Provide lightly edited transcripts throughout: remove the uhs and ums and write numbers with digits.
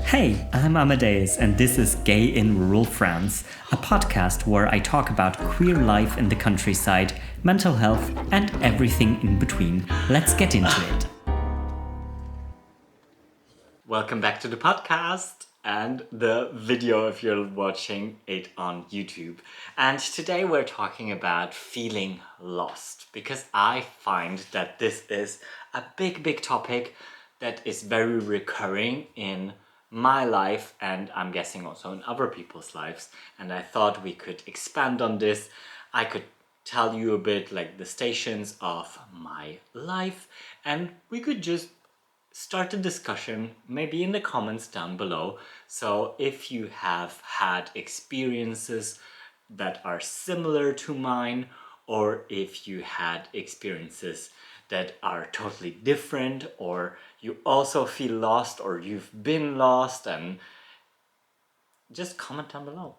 Hey, I'm Amadeus, and this is Gay in Rural France, a podcast where I talk about queer life in the countryside, mental health, and everything in between. Let's get into it. Welcome back to the podcast and the video if you're watching it on YouTube. And today we're talking about feeling lost, because I find that this is a big topic that is very recurring in my life, and I'm guessing also in other people's lives. And I thought we could expand on this. I could tell you a bit like the stations of my life, and we could just start a discussion maybe in the comments down below. So if you have had experiences that are similar to mine, or if you had experiences that are totally different, or you also feel lost, or you've been lost, and just comment down below.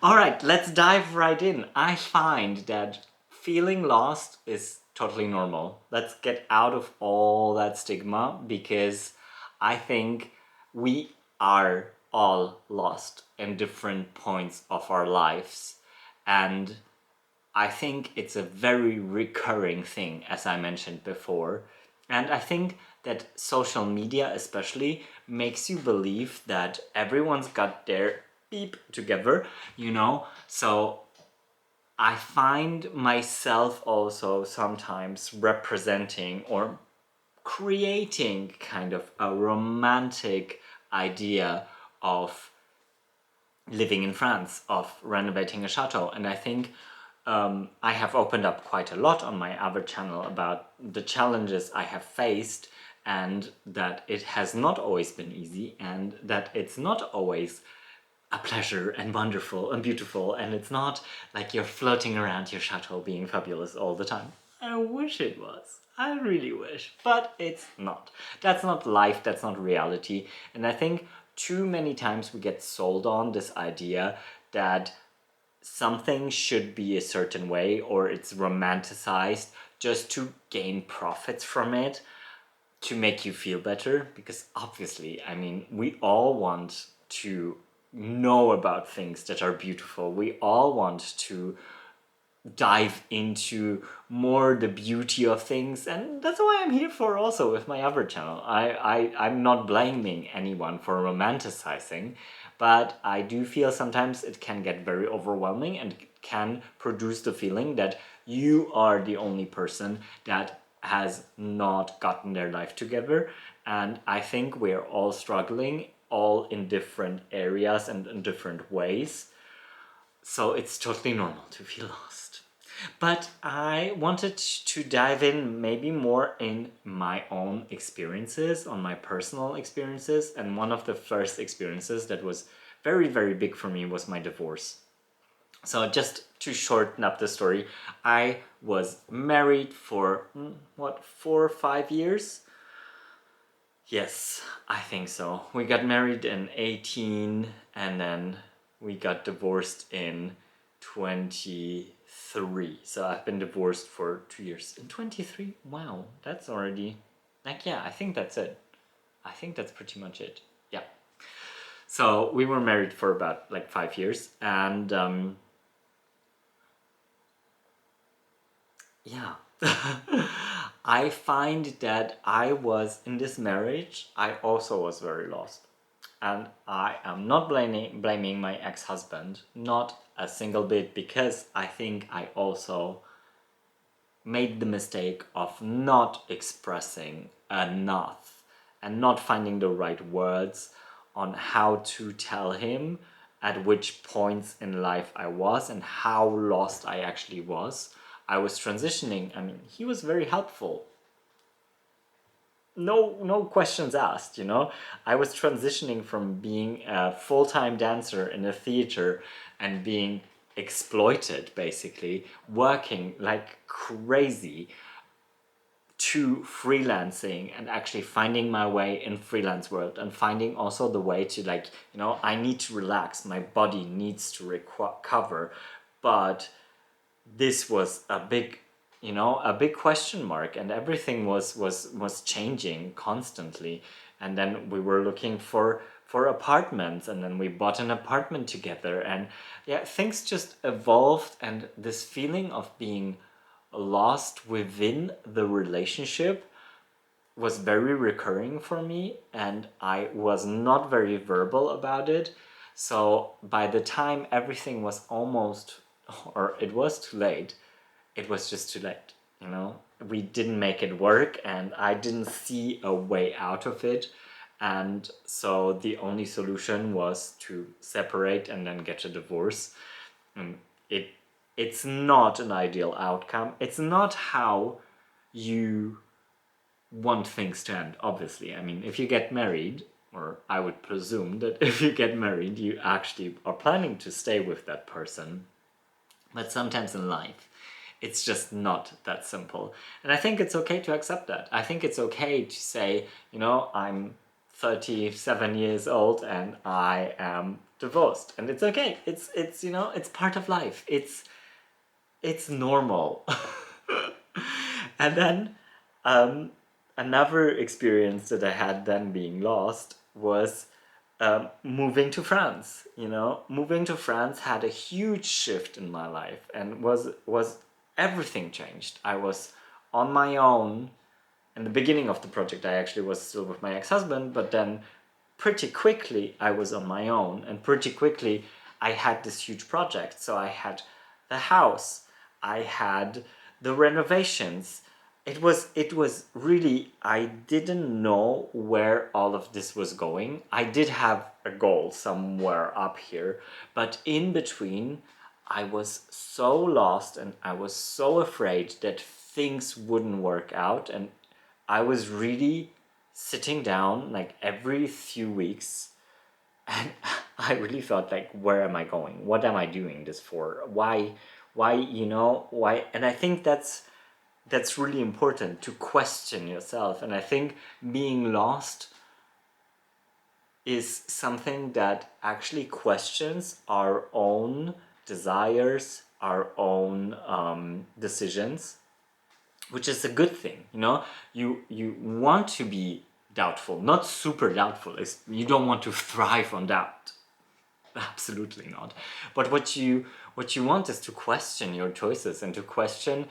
All right, let's dive right in. I find that feeling lost is totally normal. Let's get out of all that stigma, because I think we are all lost in different points of our lives. And I think it's a very recurring thing, as I mentioned before. And I think that social media especially makes you believe that everyone's got their beep together, So I find myself also sometimes representing or creating kind of a romantic idea of living in France, of renovating a chateau. And I think I have opened up quite a lot on my other channel about the challenges I have faced, and that it has not always been easy, and that it's not always a pleasure and wonderful and beautiful, and it's not like you're floating around your chateau being fabulous all the time. I wish it was. I really wish. But it's not. That's not life, that's not reality. And I think too many times we get sold on this idea that something should be a certain way, or it's romanticized just to gain profits from it, to make you feel better. Because obviously, I mean, we all want to know about things that are beautiful. We all want to dive into more the beauty of things, and that's why I'm here for also with my other channel. I'm not blaming anyone for romanticizing, but I do feel sometimes it can get very overwhelming and can produce the feeling that you are the only person that has not gotten their life together. And I think we're all struggling, all in different areas and in different ways. So it's totally normal to feel lost. But I wanted to dive in maybe more in my own experiences, on my personal experiences. And one of the first experiences that was very big for me was my divorce. So just to shorten up the story, I was married for, 4 or 5 years? Yes, I think so. We got married in 18, and then we got divorced in 23. So I've been divorced for 2 years. In 23? Wow, that's already... I think that's it. I think that's pretty much it. Yeah. So we were married for about 5 years, and yeah. I find that I was in this marriage, I also was very lost. And I am not blaming my ex-husband, not a single bit, because I think I also made the mistake of not expressing enough and not finding the right words on how to tell him at which points in life I was and how lost I actually was. I was transitioning. I mean, he was very helpful. No questions asked, I was transitioning from being a full-time dancer in a theater and being exploited, basically, working like crazy, to freelancing and actually finding my way in freelance world, and finding also the way to I need to relax, my body needs to recover. But this was a big question mark, and everything was changing constantly. and then we were looking for apartments, and then we bought an apartment together, and yeah, things just evolved, and this feeling of being lost within the relationship was very recurring for me, and I was not very verbal about it. So by the time everything was almost, or it was too late, it was just too late, you know? We didn't make it work, and I didn't see a way out of it. And so the only solution was to separate and then get a divorce. And it it's not an ideal outcome. It's not how you want things to end, obviously. I mean, if you get married, or I would presume that if you get married, you actually are planning to stay with that person. But sometimes in life, it's just not that simple. And I think it's okay to accept that. I think it's okay to say, you know, I'm 37 years old and I am divorced. And it's okay. It's you know, it's part of life. It's normal. And then another experience that I had then being lost was moving to France. You know, moving to France had a huge shift in my life, and was everything changed. I was on my own. In the beginning of the project, I actually was still with my ex-husband, but then pretty quickly I was on my own, and pretty quickly I had this huge project. So I had the house, I had the renovations. It was really, I didn't know where all of this was going. I did have a goal somewhere up here, but in between I was so lost, and I was so afraid that things wouldn't work out, and I was really sitting down like every few weeks, and I really felt like, where am I going? What am I doing this for? Why, you know, why? And I think that's really important, to question yourself. And I think being lost is something that actually questions our own desires, our own decisions, which is a good thing. You know, you want to be doubtful, not super doubtful. You don't want to thrive on doubt. Absolutely not. But what you want is to question your choices, and to question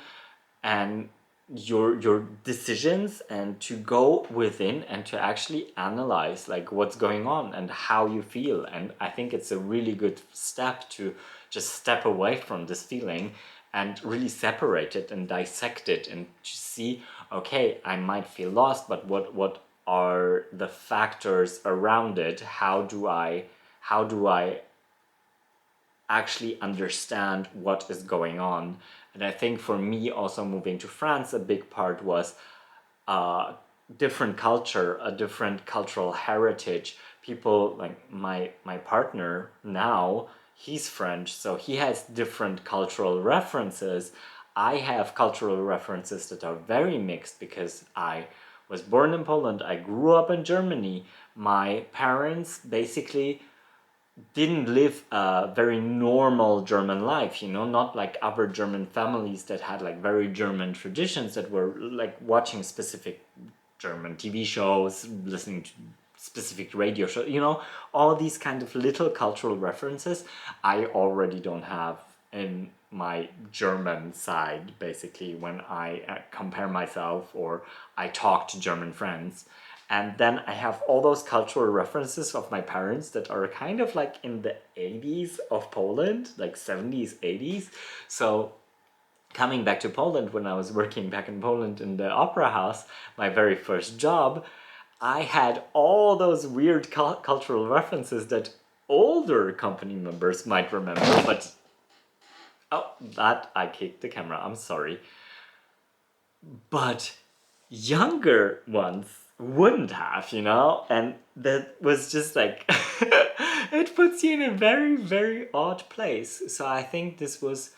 and your decisions, and to go within and to actually analyze like what's going on and how you feel. And I think it's a really good step to just step away from this feeling and really separate it and dissect it, and to see, okay, I might feel lost, but what are the factors around it? How do I actually understand what is going on? And I think for me, also moving to France, a big part was a different culture, a different cultural heritage. People like my partner now, he's French, so he has different cultural references. I have cultural references that are very mixed, because I was born in Poland, I grew up in Germany. My parents basically didn't live a very normal German life, you know, not like other German families that had like very German traditions, that were like watching specific German TV shows, listening to specific radio shows, you know, all these kind of little cultural references I already don't have in my German side, basically, when I compare myself or I talk to German friends. And then I have all those cultural references of my parents that are kind of like in the 80s of Poland, like 70s, 80s. So coming back to Poland, when I was working back in Poland in the opera house, my very first job, I had all those weird cultural references that older company members might remember. But oh, that I kicked the camera, I'm sorry. But younger ones wouldn't have, you know? And that was just like, it puts you in a very, very odd place. So I think this was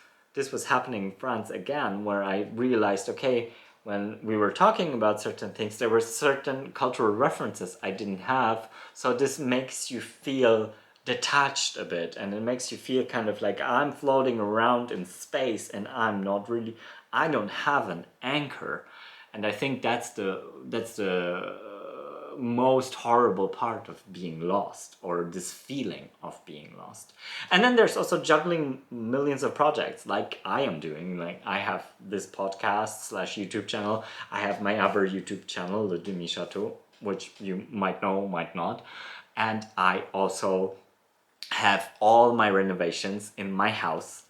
happening in France again, where I realized, okay, when we were talking about certain things, there were certain cultural references I didn't have. So this makes you feel detached a bit, and it makes you feel kind of like I'm floating around in space, and I don't have an anchor. And I think that's the most horrible part of being lost, or this feeling of being lost. And then there's also juggling millions of projects like I am doing. Like I have this podcast slash YouTube channel. I have my other YouTube channel, Le Demi Chateau, which you might know, might not. And I also have all my renovations in my house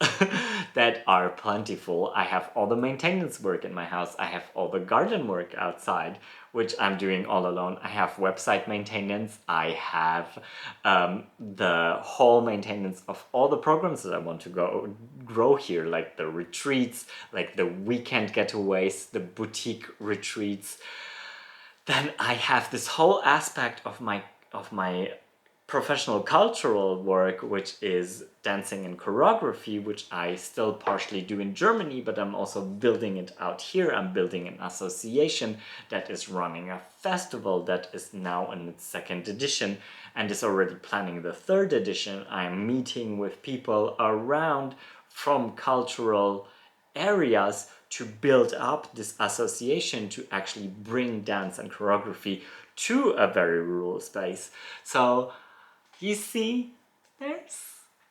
that are plentiful. I have all the maintenance work in my house. I have all the garden work outside, which I'm doing all alone. I have website maintenance. I have the whole maintenance of all the programs that I want to grow here, like the retreats, like the weekend getaways, the boutique retreats. Then I have this whole aspect of my professional cultural work, which is dancing and choreography, which I still partially do in Germany, but I'm also building it out here. I'm building an association that is running a festival that is now in its second edition and is already planning the third edition. I'm meeting with people around from cultural areas to build up this association to actually bring dance and choreography to a very rural space. So you see,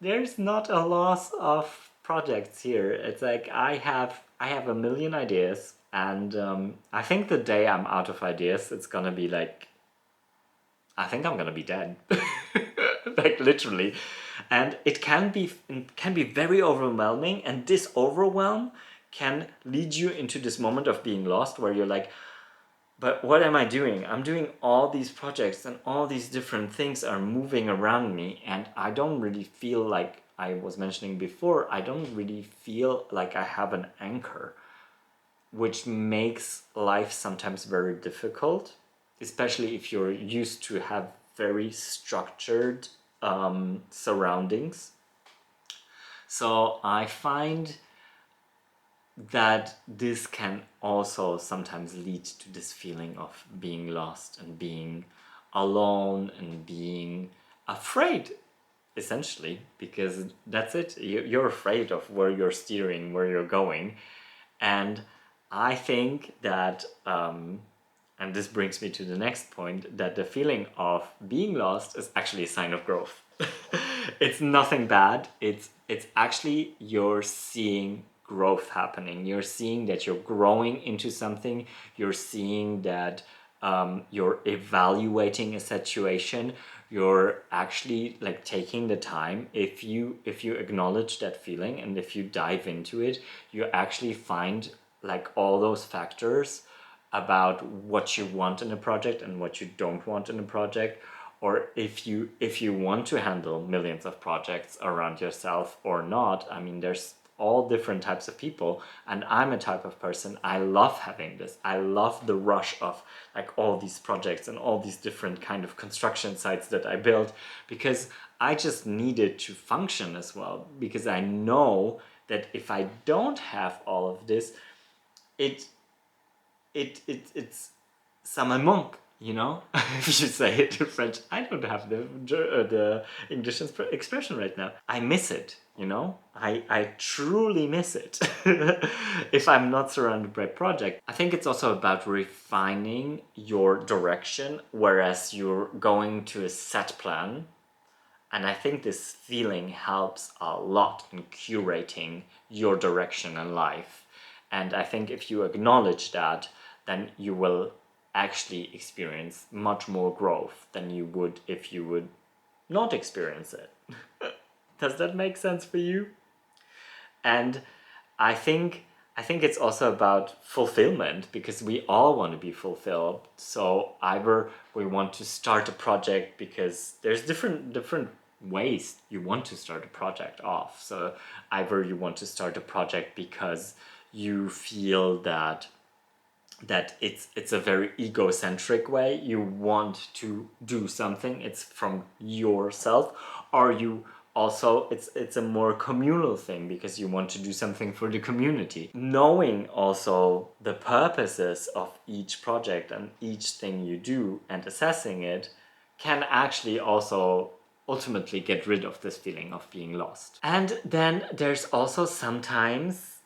there's not a loss of projects here. It's like I have a million ideas, and I think the day I'm out of ideas, it's gonna be like, I think I'm gonna be dead, like literally. And it can be very overwhelming, and this overwhelm can lead you into this moment of being lost, where you're like, but what am I doing? I'm doing all these projects and all these different things are moving around me, and I don't really feel like I was mentioning before, I don't really feel like I have an anchor, which makes life sometimes very difficult, especially if you're used to have very structured surroundings. So I find that this can also sometimes lead to this feeling of being lost and being alone and being afraid, essentially, because that's it. You're afraid of where you're steering, where you're going. And I think that, and this brings me to the next point, that the feeling of being lost is actually a sign of growth. It's nothing bad. It's actually you're seeing growth happening. You're seeing that you're growing into something. You're seeing that you're evaluating a situation. You're actually like taking the time. If you acknowledge that feeling and if you dive into it, you actually find like all those factors about what you want in a project and what you don't want in a project, or if you want to handle millions of projects around yourself or not. I mean, there's all different types of people, and I'm a type of person, I love having this. I love the rush of like all these projects and all these different kind of construction sites that I built, because I just needed to function as well, because I know that if I don't have all of this, it's ça me manque, you know. If you say it in French, I don't have the English expression right now. I miss it, you know. I truly miss it if I'm not surrounded by project. I think it's also about refining your direction, whereas you're going to a set plan. And I think this feeling helps a lot in curating your direction in life. And I think if you acknowledge that, then you will actually experience much more growth than you would if you would not experience it. Does that make sense for you? And I think it's also about fulfillment, because we all want to be fulfilled. So either we want to start a project because there's different ways you want to start a project off. So either you want to start a project because you feel that it's a very egocentric way, you want to do something, it's from yourself, or you also it's a more communal thing because you want to do something for the community. Knowing also the purposes of each project and each thing you do and assessing it can actually also ultimately get rid of this feeling of being lost. And then there's also sometimes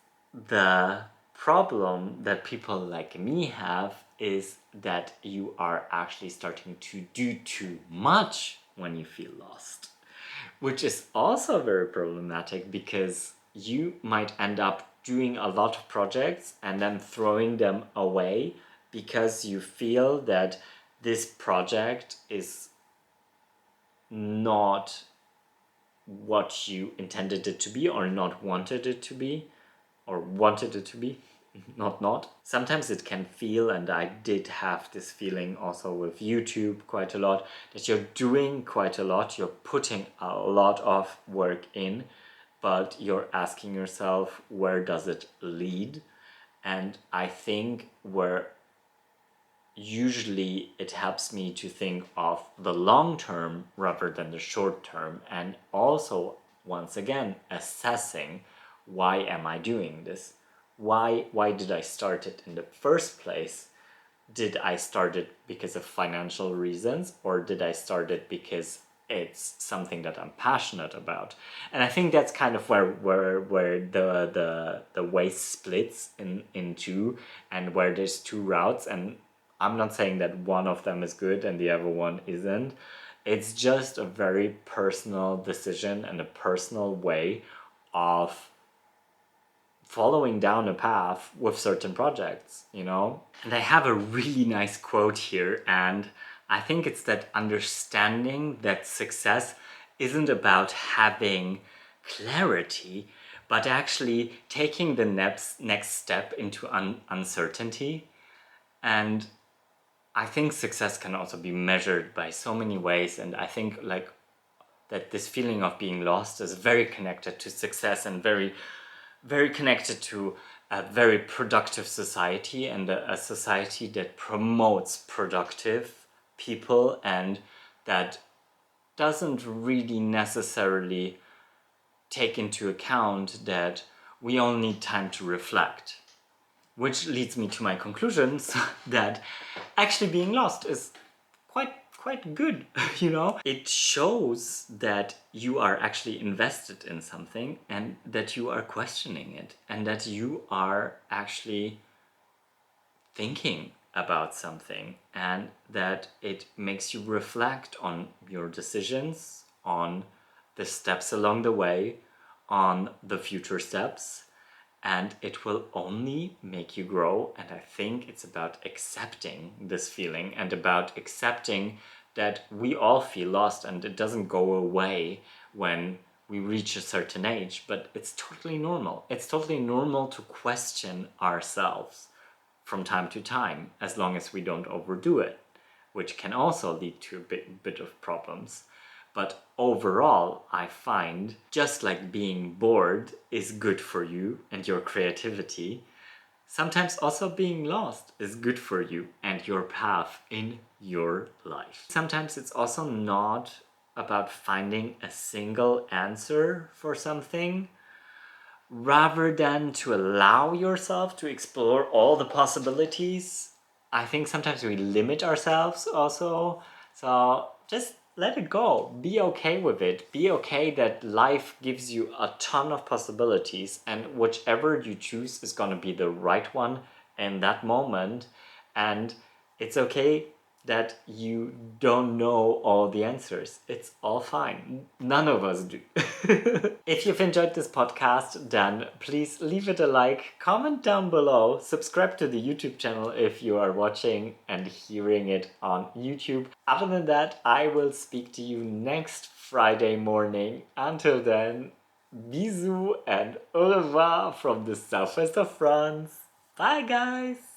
the problem that people like me have is that you are actually starting to do too much when you feel lost, which is also very problematic because you might end up doing a lot of projects and then throwing them away because you feel that this project is not what you intended it to be or not wanted it to be or wanted it to be. Not. Sometimes it can feel, and I did have this feeling also with YouTube quite a lot, that you're doing quite a lot, you're putting a lot of work in, but you're asking yourself, where does it lead? And I think where usually it helps me to think of the long term rather than the short term, and also, once again, assessing, why am I doing this? Why did I start it in the first place? Did I start it because of financial reasons, or did I start it because it's something that I'm passionate about? And I think that's kind of where the way splits in two, and where there's two routes. And I'm not saying that one of them is good and the other one isn't. It's just a very personal decision and a personal way of following down a path with certain projects, you know? And I have a really nice quote here, and I think it's that understanding that success isn't about having clarity, but actually taking the next step into uncertainty. And I think success can also be measured by so many ways, and I think like that this feeling of being lost is very connected to success and very connected to a very productive society, and a society that promotes productive people and that doesn't really necessarily take into account that we all need time to reflect. Which leads me to my conclusions that actually being lost is quite good, you know? It shows that you are actually invested in something and that you are questioning it and that you are actually thinking about something, and that it makes you reflect on your decisions, on the steps along the way, on the future steps, and it will only make you grow. And I think it's about accepting this feeling and about accepting that we all feel lost, and it doesn't go away when we reach a certain age, but it's totally normal. It's totally normal to question ourselves from time to time, as long as we don't overdo it, which can also lead to a bit of problems. But overall, I find just like being bored is good for you and your creativity, sometimes also being lost is good for you and your path in your life. Sometimes it's also not about finding a single answer for something, rather than to allow yourself to explore all the possibilities. I think sometimes we limit ourselves also. So just let it go. Be okay with it. Be okay that life gives you a ton of possibilities, and whichever you choose is going to be the right one in that moment. And it's okay that you don't know all the answers. It's all fine. None of us do. If you've enjoyed this podcast, then please leave it a like, comment down below, subscribe to the YouTube channel if you are watching and hearing it on YouTube. Other than that, I will speak to you next Friday morning. Until then, bisous and au revoir from the southwest of France. Bye guys!